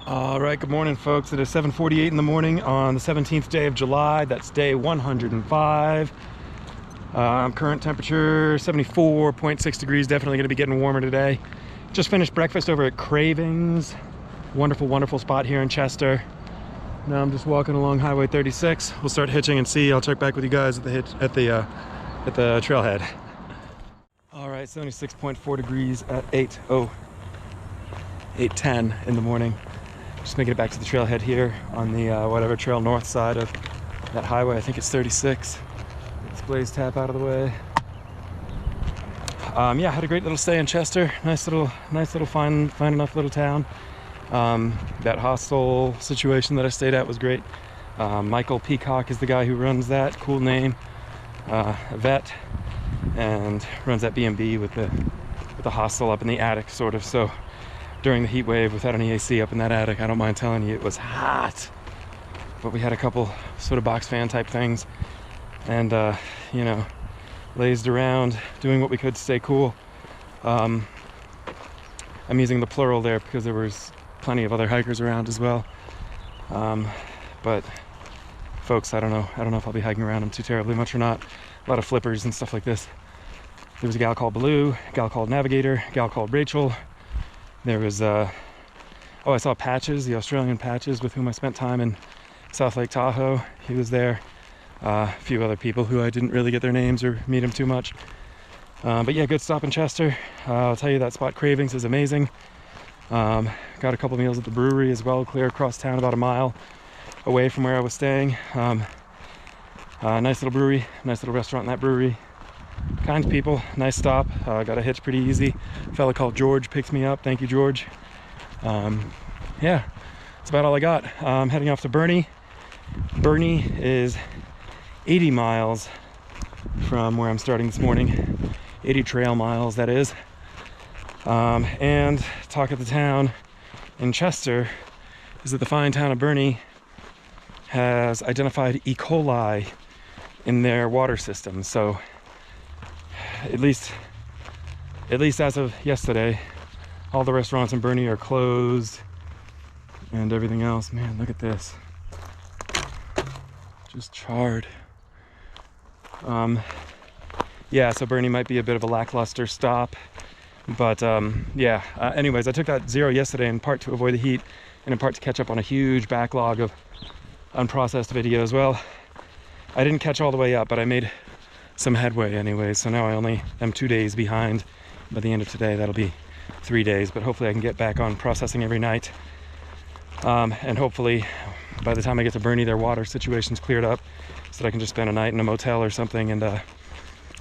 All right, good morning, folks. It is 7:48 in the morning on the 17th day of July. That's day 105. Current temperature 74.6 degrees. Definitely going to be getting warmer today. Just finished breakfast over at Cravings. Wonderful, wonderful spot here in Chester. Now I'm just walking along Highway 36. We'll start hitching and see. I'll check back with you guys at the at the trailhead. All right, 76.4 degrees at 8:10 in the morning. Just making it back to the trailhead here on the whatever trail north side of that highway. I think it's 36. Let's blaze tap out of the way. Yeah, had a great little stay in Chester. Nice little fine enough little town. That hostel situation that I stayed at was great. Michael Peacock is the guy who runs that. Cool name. A vet, and runs that B&B with the hostel up in the attic, sort of. So during the heat wave, without any AC up in that attic, I don't mind telling you, it was hot. But we had a couple sort of box fan type things, and you know, lazed around doing what we could to stay cool. I'm using the plural there because there was plenty of other hikers around as well. But folks, I don't know if I'll be hiking around them too terribly much or not. A lot of flippers and stuff like this. There was a gal called Baloo, a gal called Navigator, a gal called Rachel. There was, I saw Patches, the Australian Patches, with whom I spent time in South Lake Tahoe. He was there. A few other people who I didn't really get their names or meet them too much. But yeah, good stop in Chester. I'll tell you, that spot Cravings is amazing. Got a couple meals at the brewery as well, clear across town, about a mile away from where I was staying. Nice little brewery, nice little restaurant in that brewery. Kind people, nice stop. Got a hitch pretty easy. A fella called George picked me up. Thank you, George. Yeah, that's about all I got. Heading off to Burney. Burney is 80 miles from where I'm starting this morning. 80 trail miles, that is. And talk of the town in Chester is that the fine town of Burney has identified E. coli in their water system. So at least as of yesterday, all the restaurants in Burney are closed and everything else. Man, look at this. Just charred. Yeah, so Burney might be a bit of a lackluster stop. But yeah, anyways, I took that zero yesterday in part to avoid the heat and in part to catch up on a huge backlog of unprocessed videos. Well, I didn't catch all the way up, but I made some headway anyway, so now I only am 2 days behind. By the end of today, that'll be 3 days, but hopefully I can get back on processing every night. And hopefully by the time I get to Burney, their water situation's cleared up so that I can just spend a night in a motel or something and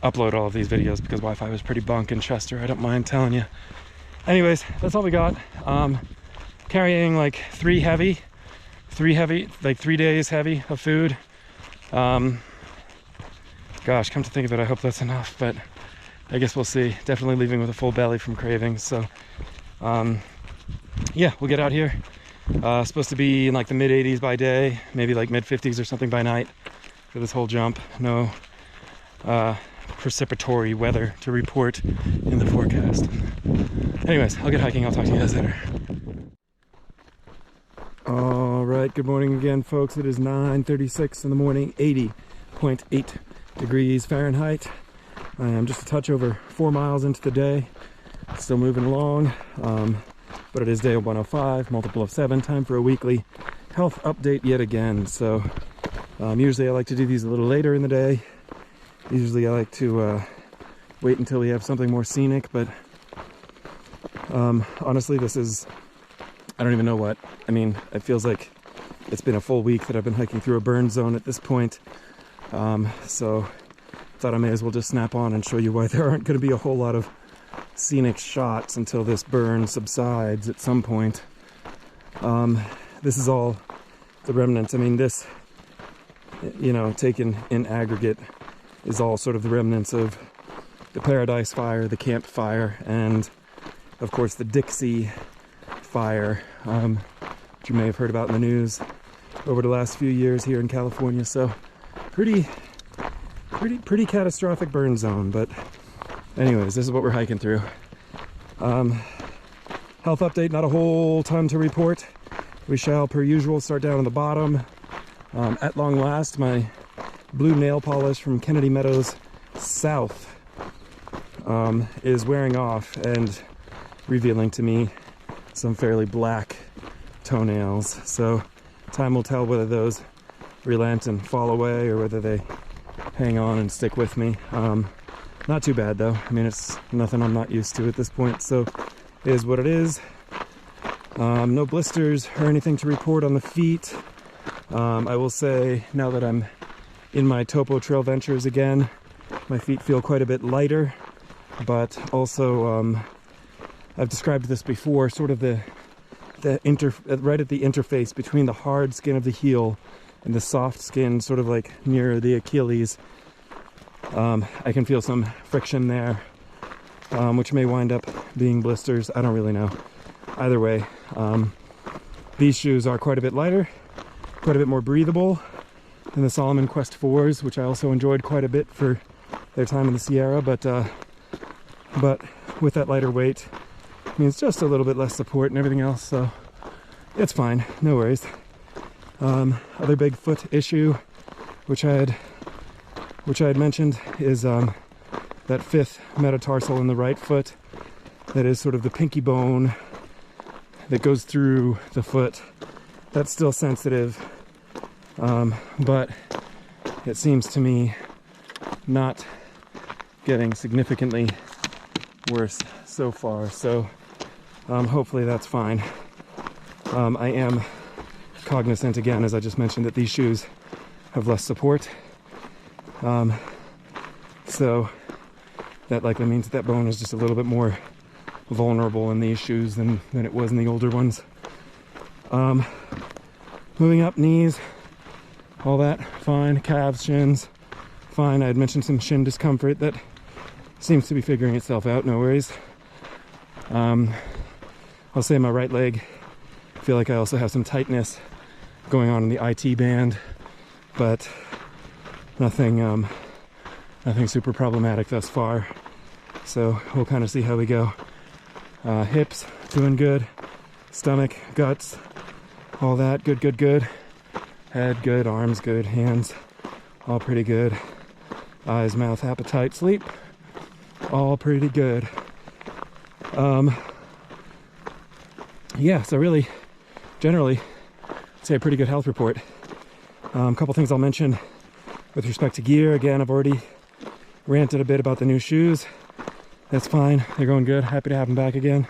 upload all of these videos, because Wi-Fi was pretty bunk in Chester, I don't mind telling you. Anyways, that's all we got. Carrying like 3 days heavy of food. Gosh, come to think of it, I hope that's enough, but I guess we'll see. Definitely leaving with a full belly from Cravings. So yeah, we'll get out here. Supposed to be in like the mid 80s by day, maybe like mid 50s or something by night for this whole jump. No precipitory weather to report in the forecast. Anyways, I'll get hiking. I'll talk to you guys later. All right, good morning again, folks. It is 9:36 in the morning, 80.8 degrees Fahrenheit. I am just a touch over 4 miles into the day. Still moving along, but it is day 105, multiple of 7, time for a weekly health update yet again. So usually I like to do these a little later in the day. Usually I like to wait until we have something more scenic, but honestly, this is, I don't even know what. I mean, it feels like it's been a full week that I've been hiking through a burn zone at this point. So thought I may as well just snap on and show you why there aren't going to be a whole lot of scenic shots until this burn subsides at some point. This is all the remnants. I mean, this, you know, taken in aggregate, is all sort of the remnants of the Paradise Fire, the Camp Fire, and of course the Dixie Fire, which you may have heard about in the news over the last few years here in California. So pretty catastrophic burn zone. But anyways, this is what we're hiking through. Health update, not a whole ton to report. We shall, per usual, start down on the bottom. At long last, my blue nail polish from Kennedy Meadows South is wearing off and revealing to me some fairly black toenails. So time will tell whether those relent and fall away or whether they hang on and stick with me. Not too bad though. I mean, it's nothing I'm not used to at this point, so it is what it is. No blisters or anything to report on the feet. I will say, now that I'm in my topo trail ventures again, my feet feel quite a bit lighter, but also I've described this before, sort of right at the interface between the hard skin of the heel and the soft skin, sort of like near the Achilles. I can feel some friction there, which may wind up being blisters. I don't really know. Either way, these shoes are quite a bit lighter, quite a bit more breathable than the Salomon Quest 4s, which I also enjoyed quite a bit for their time in the Sierra, but with that lighter weight means just a little bit less support and everything else, so it's fine, no worries. Other big foot issue, which I had mentioned, is that fifth metatarsal in the right foot. That is sort of the pinky bone that goes through the foot. That's still sensitive, but it seems to me not getting significantly worse so far, so hopefully that's fine. I am cognizant, again, as I just mentioned, that these shoes have less support, so that likely means that bone is just a little bit more vulnerable in these shoes than it was in the older ones. Moving up, knees, all that fine. Calves, shins, fine. I had mentioned some shin discomfort that seems to be figuring itself out, no worries. I'll say my right leg, I feel like I also have some tightness going on in the IT band, but nothing super problematic thus far, so we'll kind of see how we go. Hips, doing good. Stomach, guts, all that, good. Head, good. Arms, good. Hands, all pretty good. Eyes, mouth, appetite, sleep, all pretty good. Yeah, so really, generally, I'd say a pretty good health report. A couple things I'll mention with respect to gear. Again, I've already ranted a bit about the new shoes. That's fine, they're going good. Happy to have them back again.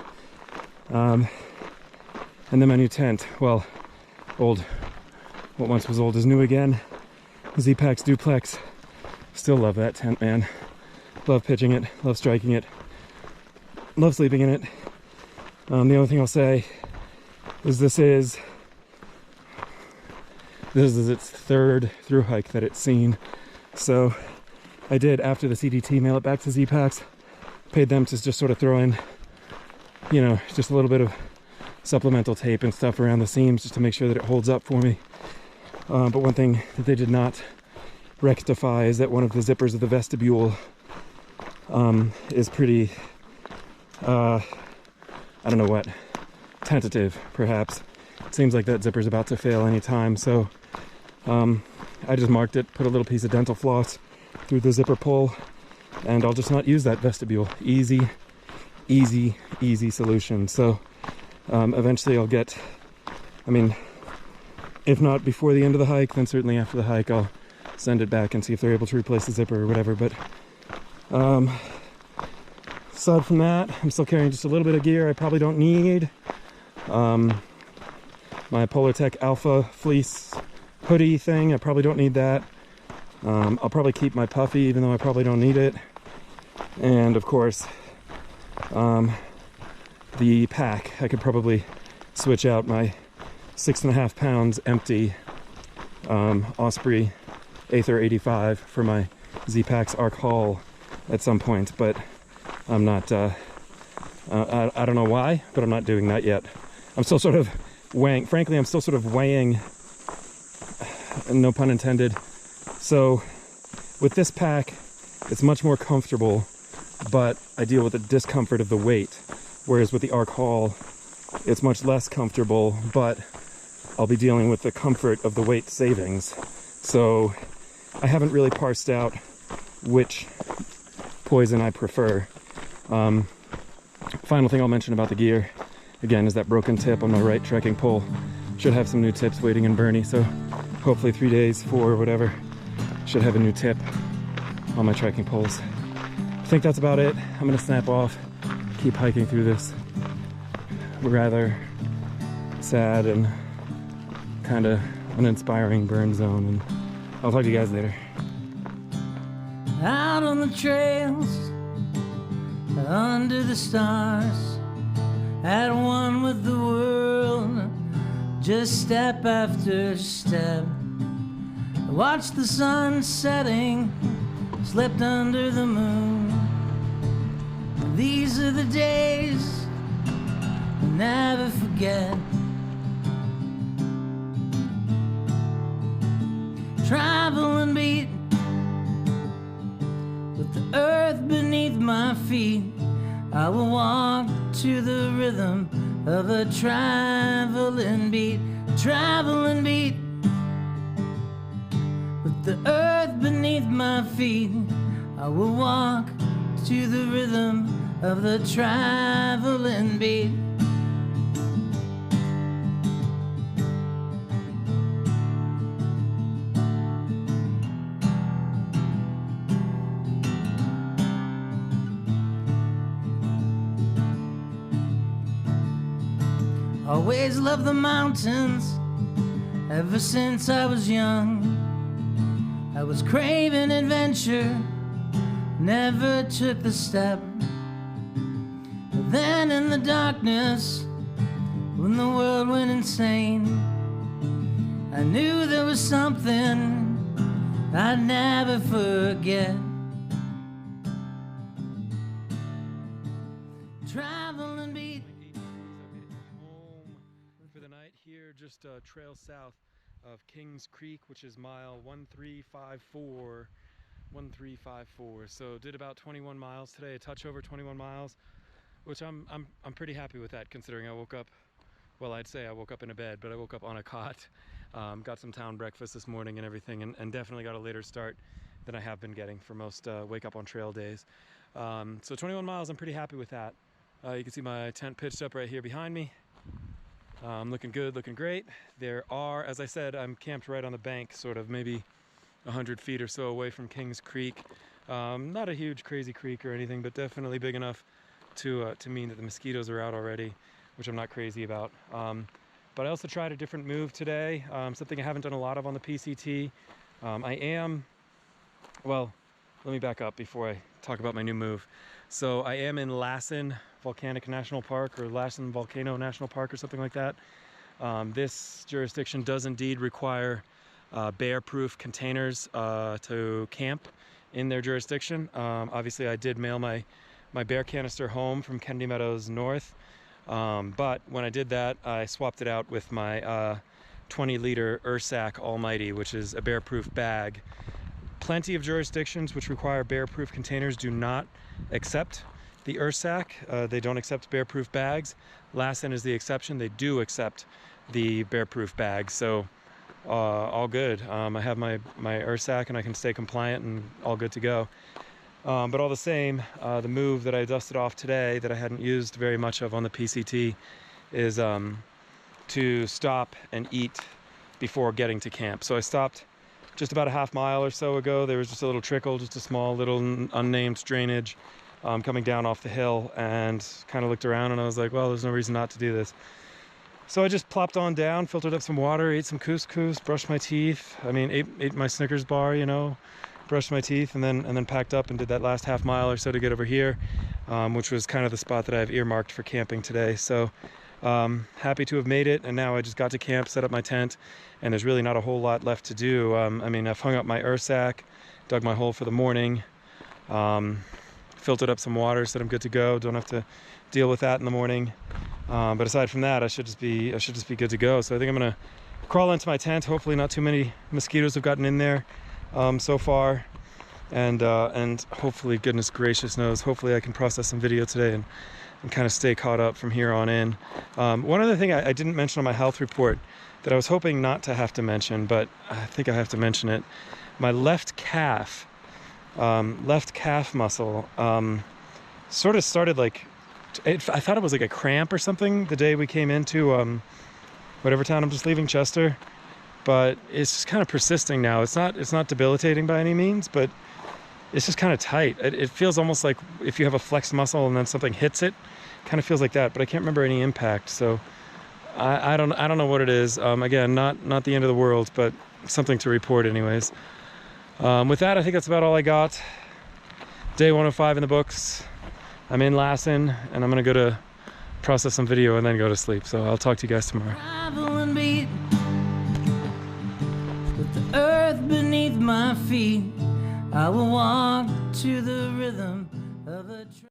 And then my new tent, well, old. What once was old is new again. Z-Pack's duplex. Still love that tent, man. Love pitching it, love striking it, love sleeping in it. The only thing I'll say is this is its third Thru-Hike that it's seen. So I did, after the CDT, mail it back to Z-Packs. Paid them to just sort of throw in, you know, just a little bit of supplemental tape and stuff around the seams just to make sure that it holds up for me. But one thing that they did not rectify is that one of the zippers of the vestibule is pretty, I don't know what, tentative, perhaps. It seems like that zipper's about to fail anytime, so I just marked it, put a little piece of dental floss through the zipper pull, and I'll just not use that vestibule. Easy solution. So eventually I'll get, I mean, if not before the end of the hike, then certainly after the hike I'll send it back and see if they're able to replace the zipper or whatever. But aside from that, I'm still carrying just a little bit of gear I probably don't need. My Polartec Alpha fleece hoodie thing, I probably don't need that. I'll probably keep my puffy even though I probably don't need it. And of course, the pack, I could probably switch out my 6.5 pounds empty Osprey Aether 85 for my Z-Packs Arc Haul at some point, but I'm not, I don't know why, but I'm not doing that yet. I'm still sort of weighing, frankly, I'm still sort of weighing, no pun intended. So with this pack, it's much more comfortable, but I deal with the discomfort of the weight. Whereas with the Arc Haul, it's much less comfortable, but I'll be dealing with the comfort of the weight savings. So I haven't really parsed out which poison I prefer. Final thing I'll mention about the gear, again, is that broken tip on my right trekking pole. Should have some new tips waiting in Burney, so hopefully 3 days, 4 or whatever, should have a new tip on my trekking poles. I think that's about it. I'm gonna snap off, keep hiking through this rather sad and kind of uninspiring burn zone, and I'll talk to you guys later. Out on the trails, under the stars, at one with the world, just step after step. Watch the sun setting, slipped under the moon. These are the days I'll never forget. Travel and beat with the earth beneath my feet. I will walk to the rhythm of a traveling beat. Traveling beat with the earth beneath my feet. I will walk to the rhythm of the traveling beat. Always loved the mountains ever since I was young. I was craving adventure, never took the step. But then in the darkness, when the world went insane, I knew there was something I'd never forget. Travel and beat. Home for the night here, just a trail south of Kings Creek, which is mile 1354. 1354. So did about 21 miles today, a touch over 21 miles, which I'm pretty happy with that, considering I woke up, well, I'd say I woke up in a bed, but I woke up on a cot. Got some town breakfast this morning and everything, and definitely got a later start than I have been getting for most wake up on trail days. So 21 miles, I'm pretty happy with that. You can see my tent pitched up right here behind me. Looking good, looking great. There are, as I said, I'm camped right on the bank, sort of maybe 100 feet or so away from Kings Creek. Not a huge crazy creek or anything, but definitely big enough to mean that the mosquitoes are out already, which I'm not crazy about. But I also tried a different move today, something I haven't done a lot of on the PCT. Well, let me back up before I talk about my new move. So I am in Lassen Volcanic National Park, or Lassen Volcano National Park, or something like that. This jurisdiction does indeed require bear-proof containers to camp in their jurisdiction. Obviously I did mail my bear canister home from Kennedy Meadows North, but when I did that, I swapped it out with my 20-liter Ursack Almighty, which is a bear-proof bag. Plenty of jurisdictions which require bear-proof containers do not accept the Ursack. They don't accept bear-proof bags. Lassen is the exception. They do accept the bear-proof bags, so all good. I have my Ursack and I can stay compliant and all good to go. But all the same, the move that I dusted off today that I hadn't used very much of on the PCT is to stop and eat before getting to camp. So I stopped just about a half mile or so ago. There was just a little trickle, just a small little unnamed drainage coming down off the hill, and kind of looked around and I was like, well, there's no reason not to do this. So I just plopped on down, filtered up some water, ate some couscous, brushed my teeth. I mean, ate my Snickers bar, you know, brushed my teeth, and then packed up and did that last half mile or so to get over here, which was kind of the spot that I've earmarked for camping today. So happy to have made it, and now I just got to camp, set up my tent, and there's really not a whole lot left to do. I mean, I've hung up my Ursack, dug my hole for the morning, filtered up some water, said I'm good to go, don't have to deal with that in the morning. But aside from that, I should just be good to go. So I think I'm gonna crawl into my tent. Hopefully not too many mosquitoes have gotten in there so far, and hopefully, goodness gracious knows, hopefully I can process some video today and and kind of stay caught up from here on in. One other thing I didn't mention on my health report that I was hoping not to have to mention, but I think I have to mention it. My left calf muscle sort of started like, I thought it was like a cramp or something the day we came into whatever town I'm just leaving, Chester. But it's just kind of persisting now. It's not debilitating by any means, but it's just kind of tight. It feels almost like if you have a flexed muscle and then something hits it, kind of feels like that. But I can't remember any impact, so I don't know what it is. Again, not the end of the world, but something to report anyways. With that, I think that's about all I got. Day 105 in the books. I'm in Lassen, and I'm gonna go to process some video and then go to sleep. So I'll talk to you guys tomorrow. With the earth beneath my feet, I will walk to the rhythm of a